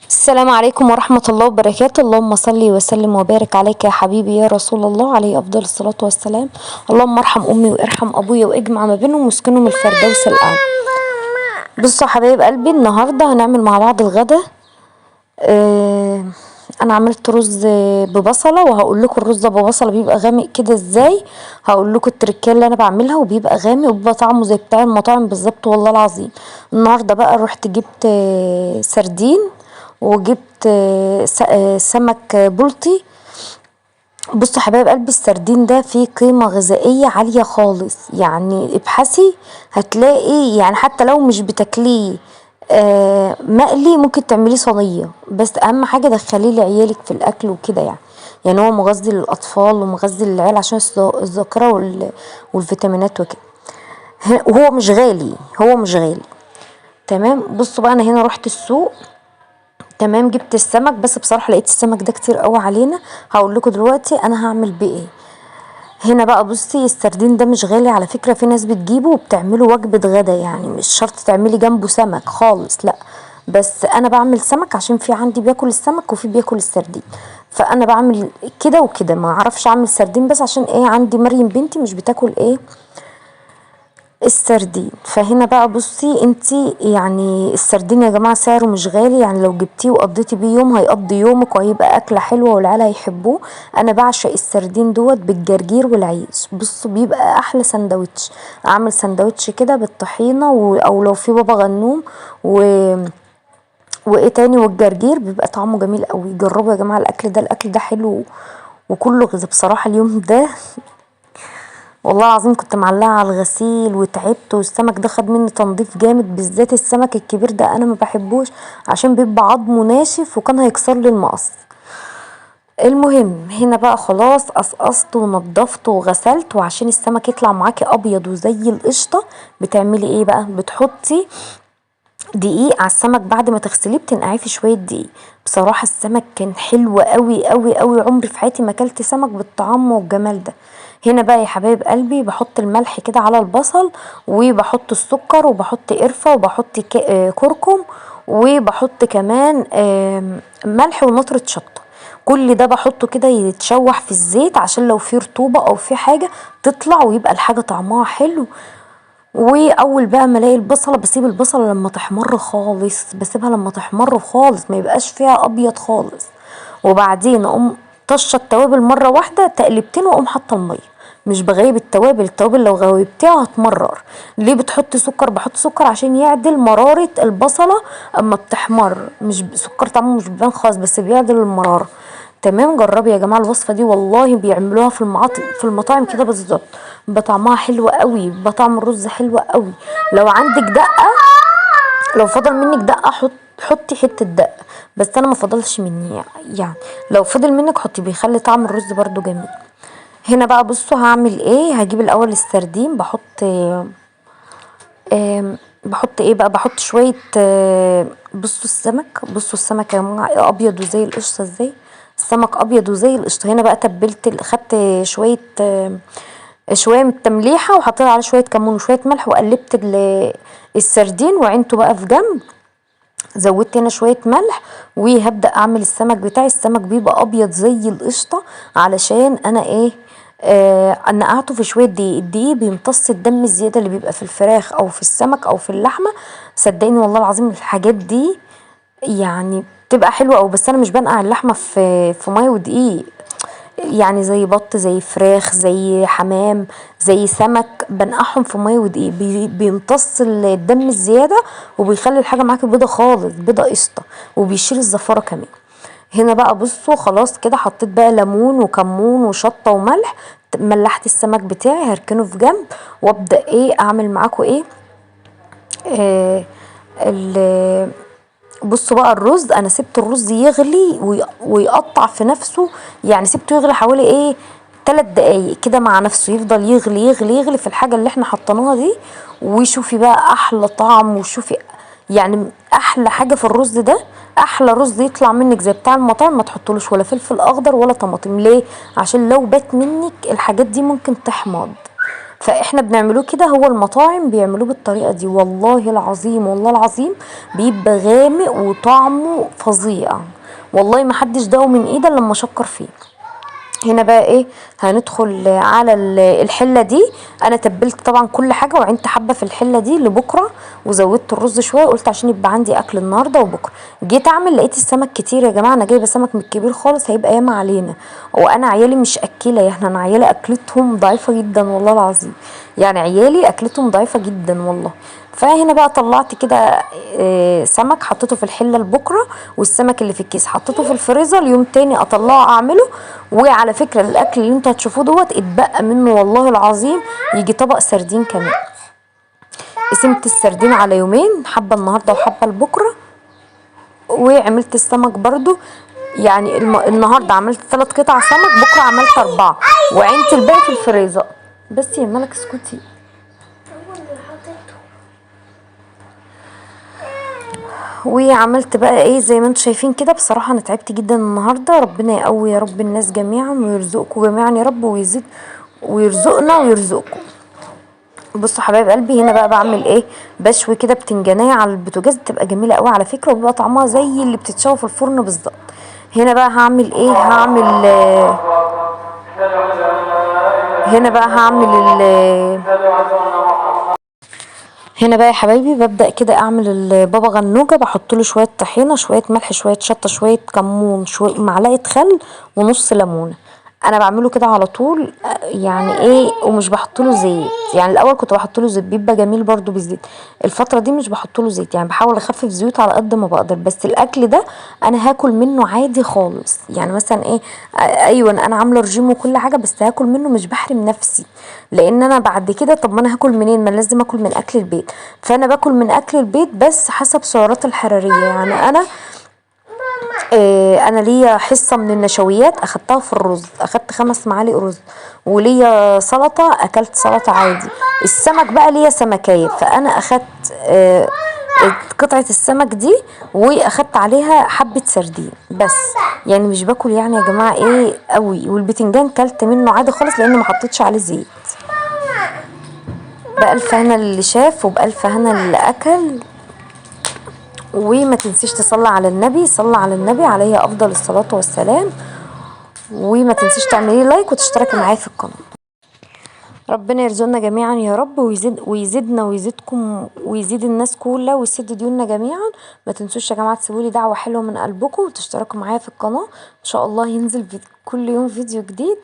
السلام عليكم ورحمة الله وبركاته. اللهم صل وسلم وبارك عليك يا حبيبي يا رسول الله، عليه أفضل الصلاة والسلام. اللهم ارحم أمي وارحم أبويا واجمع ما بينهم واسكنهم الفردوس الأعلى. بصوا يا حبايب قلبي، النهاردة هنعمل مع بعض الغدا. انا عملت رز ببصله، وهقول لكم الرز ببصله بيبقى غامق كده ازاي. هقول لكم التركيه اللي انا بعملها، وبيبقى غامق وبيبقى طعمه زي بتاع المطاعم بالظبط والله العظيم. النهارده بقى رحت جبت سردين، وجبت سمك بلطي. بصوا يا حبايب قلبي، السردين ده فيه قيمة غذائية عالية خالص، يعني ابحثي هتلاقي، يعني حتى لو مش بتاكليه مقلي ممكن تعمليه صينية، بس اهم حاجة دخليه لعيالك في الاكل وكده يعني هو مغذي للاطفال ومغذي للعيال عشان الذاكرة والفيتامينات وكده. وهو مش غالي، هو مش غالي. تمام. بصوا بقى، انا هنا رحت السوق. تمام. جبت السمك، بس بصراحة لقيت السمك ده كتير قوي علينا. هقول لكم دلوقتي انا هعمل بيه ايه. هنا بقى بصي، السردين ده مش غالي على فكرة، في ناس بتجيبه وبتعمله وجبة غدا، يعني مش شرط تعملي جنبه سمك خالص، لا. بس انا بعمل سمك عشان في عندي بياكل السمك وفي بياكل السردين، فانا بعمل كده وكده. ما اعرفش اعمل سردين بس عشان ايه، عندي مريم بنتي مش بتاكل ايه السردين. فهنا بقى بصي انتي، يعني السردين يا جماعه سعره مش غالي، يعني لو جبتيه وقضيتي بيه يوم هيقضي يومك وهيبقى اكله حلوه والعيال هيحبوه. انا بعشق السردين دوت بالجرجير والعيش. بصوا بيبقى احلى سندوتش. اعمل سندوتش كده بالطحينه او لو في بابا غنوم وايه تاني والجرجير، بيبقى طعمه جميل قوي. جربوا يا جماعه الاكل ده حلو وكله غذا بصراحه. اليوم ده والله العظيم كنت معلقه على الغسيل وتعبت، والسمك ده خد مني تنظيف جامد، بالذات السمك الكبير ده انا ما بحبوش عشان بيبقى عظمه ناشف وكان هيكسر لي المقص. المهم هنا بقى خلاص قصقصت ونضفت وغسلت، وعشان السمك يطلع معاكي ابيض وزي القشطه بتعملي ايه بقى، بتحطي دقيق على السمك بعد ما تغسليه، بتنقعيه في شويه دقيق. بصراحه السمك كان حلو قوي قوي قوي، عمري في حياتي ما اكلت سمك بالطعم والجمال ده. هنا بقى يا حبايب قلبي بحط الملح كده على البصل، وبحط السكر، وبحط قرفه، وبحط كركم، وبحط كمان ملح ونطره شطه. كل ده بحطه كده يتشوح في الزيت عشان لو في رطوبه او في حاجه تطلع ويبقى الحاجه طعمها حلو. واول بقى ما الاقي البصله، بسيب البصله لما تحمر خالص، بسيبها لما تحمر خالص ما يبقاش فيها ابيض خالص. وبعدين اقوم طشه التوابل مره واحده تقلبتين، واقوم حاطه الميه. مش بغيب التوابل لو غويبتيها هتمرر. ليه بتحط سكر؟ بحط سكر عشان يعدل مراره البصله اما بتحمر، مش سكر طعمه مش بيبان خالص بس بيعدل المراره. تمام. جربي يا جماعه الوصفه دي، والله بيعملوها في المطاعم كده بالظبط، بطعمها حلو قوي، بطعم الرز حلو قوي. لو عندك دقه، لو فضل منك دقه حطي حته دقه، بس انا ما فضلش مني يعني. لو فضل منك حطي، بيخلي طعم الرز برضو جميل. هنا بقى بصوا هعمل ايه. هجيب الاول السردين، بحط ايه بقى، بحط شويه بصوا السمك يا جماعه ابيض وزي القشطه ازاي. السمك ابيض وزي القشطه. هنا بقى تبلت، خدت شويه من التمليحه وحطيت عليه شويه كمون وشويه ملح، وقلبت السردين وعينته بقى في جنب. زودت هنا شويه ملح، وهبدا اعمل السمك بتاعي. السمك بيبقى ابيض زي القشطه علشان انا ايه، نقعته في شويه دقيق. الدقيق بيمتص الدم الزياده اللي بيبقى في الفراخ او في السمك او في اللحمه. صدقيني والله العظيم الحاجات دي يعني بتبقى حلوه أوي، بس انا مش بنقع اللحمه في ميه ودقيق. يعني زي بط، زي فراخ، زي حمام، زي سمك، بنقعهم في ميه ودقيق، بيمتص الدم الزياده، وبيخلي الحاجه معاكي بيضه خالص، بيضه قشطه، وبيشيل الزفاره كمان. هنا بقى بصوا خلاص كده حطيت بقى ليمون وكمون وشطه وملح. ملحت السمك بتاعي هركنه في جنب، وابدا ايه اعمل معاكم ايه. آه بصوا بقى الرز، انا سبت الرز يغلي ويقطع في نفسه، يعني سبته يغلي حوالي ايه 3 دقايق كده مع نفسه، يفضل يغلي يغلي يغلي في الحاجه اللي احنا حطيناها دي. وشوفي بقى احلى طعم، وشوفي يعني احلى حاجه في الرز ده، احلى رز يطلع منك زي بتاع المطاعم. ما تحطولوش ولا فلفل اخضر ولا طماطم. ليه؟ عشان لو بات منك الحاجات دي ممكن تحمض. فاحنا بنعملوه كده، هو المطاعم بيعملوه بالطريقه دي. والله العظيم والله العظيم بيبقى غامق وطعمه فظيع، والله ما حدش داقه من ايده لما شكر فيه. هنا بقى ايه، هندخل على الحله دي. انا تبلت طبعا كل حاجه وعينت حبه في الحله دي لبكره، وزودت الرز شويه، قلت عشان يبقى عندي اكل النهارده وبكره. جيت اعمل لقيت السمك كتير يا جماعه، انا جايبه سمك من الكبير خالص هيبقى ياما علينا، وانا عيالي مش اكله، يعني انا عيالي اكلتهم ضعيفه جدا والله العظيم، يعني عيالي اكلتهم ضعيفه جدا والله. فهنا بقى طلعت كده سمك حطيته في الحله لبكره، والسمك اللي في الكيس حطيته في الفريزر يوم تاني اطلعه اعمله. وعلى فكره الاكل اللي انتوا هتشوفوه دوت اتبقى منه والله العظيم يجي طبق سردين كمان. قسمت السردين على يومين، حبه النهارده وحبه لبكره. وعملت السمك برضو، يعني النهارده عملت 3 قطع سمك، بكره عملت 4، وعينت الباقي في الفريزر. بس يا ملك اسكتي. وعملت بقى ايه زي ما انتم شايفين كده. بصراحه انا تعبت جدا النهارده، ربنا يقوي يا رب الناس جميعا ويرزقكم جميعا يا رب، ويزيد ويرزقنا ويرزقكم. بصوا حبايب قلبي، هنا بقى بعمل ايه، بشوي كده بتنجانيه على البوتاجاز، بتبقى جميله قوي على فكره، وبيبقى طعمها زي اللي بتتشوي في الفرن بالظبط. هنا بقى هعمل ايه، هنا بقى هعمل هنا بقى يا حبايبي ببدأ كده اعمل البابا غنوجة، بحط له شوية طحينة، شوية ملح، شوية شطة، شوية كمون، شوية معلقة خل، ونص ليمونة. انا بعمله كده على طول يعني ايه، ومش بحط له زيت. يعني الاول كنت بحط له زيت بيبقى جميل برضو بالزيت، الفترة دي مش بحط له زيت، يعني بحاول اخفف زيوت على قد ما بقدر. بس الاكل ده انا هاكل منه عادي خالص، يعني مثلا ايه، ايوه انا عامله رجيم وكل حاجه، بس هاكل منه مش بحرم نفسي. لان انا بعد كده طب ما انا هاكل منين، ما لازم اكل من اكل البيت. فانا باكل من اكل البيت بس حسب سعرات الحراريه. يعني انا ليا حصه من النشويات اخدتها في الرز، اخدت 5 معالق رز، وليا سلطه اكلت سلطه عادي. السمك بقى ليا سمكيه، فانا اخدت قطعه السمك دي، واخدت عليها حبه سردين بس. يعني مش باكل يعني يا جماعه ايه قوي. والبتنجان كلت منه عادي خالص لان ما حطيتش عليه زيت. بألف هنا اللي شاف وبألف هنا اللي اكل. وما تنسيش تصلي على النبي، صلى على النبي عليه افضل الصلاة والسلام. وما تنسيش تعملي لايك وتشتركي معايا في القناة. ربنا يرزقنا جميعا يا رب، ويزيدنا ويزيدكم ويزيد الناس كلها ويسد ديوننا جميعا. ما تنسوش يا جماعه تسيبولي دعوه حلوه من قلبكم وتشتركوا معايا في القناه، ان شاء الله ينزل كل يوم فيديو جديد.